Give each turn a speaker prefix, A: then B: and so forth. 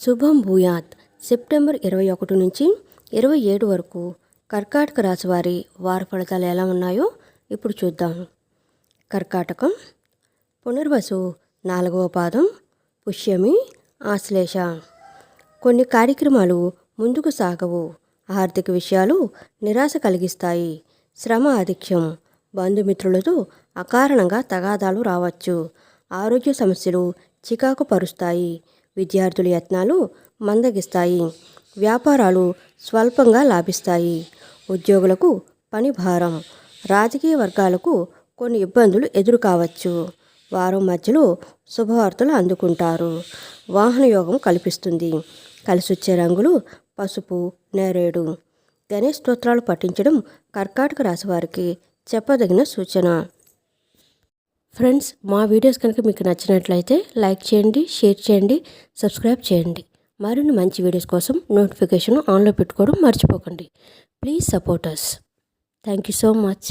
A: శుభం భూయాత్. సెప్టెంబర్ 21 నుంచి 27 వరకు కర్కాటక రాశి వారి వార ఫలితాలు ఎలా ఉన్నాయో ఇప్పుడు చూద్దాం. కర్కాటకం పునర్వసు 4వ పాదం, పుష్యమి, ఆశ్లేష. కొన్ని కార్యక్రమాలు ముందుకు సాగవు. ఆర్థిక విషయాలు నిరాశ కలిగిస్తాయి. శ్రమ అధిక్యం. బంధుమిత్రులతో అకారణంగా తగాదాలు రావచ్చు. ఆరోగ్య సమస్యలు చికాకు పరుస్తాయి. విద్యార్థుల యత్నాలు మందగిస్తాయి. వ్యాపారాలు స్వల్పంగా లాభిస్తాయి. ఉద్యోగులకు పని భారం. రాజకీయ వర్గాలకు కొన్ని ఇబ్బందులు ఎదురు కావచ్చు. వారం మధ్యలో శుభవార్తలు అందుకుంటారు. వాహన యోగం కల్పిస్తుంది. కలిసొచ్చే రంగులు పసుపు, నేరేడు. గణేష్ స్తోత్రాలు పఠించడం కర్కాటక రాశి వారికి చెప్పదగిన సూచన. ఫ్రెండ్స్, మా వీడియోస్ కనుక మీకు నచ్చినట్లయితే లైక్ చేయండి, షేర్ చేయండి, సబ్స్క్రైబ్ చేయండి. మరిన్ని మంచి వీడియోస్ కోసం నోటిఫికేషన్ ఆన్లో పెట్టుకోవడం మర్చిపోకండి. Please support us. Thank you so much.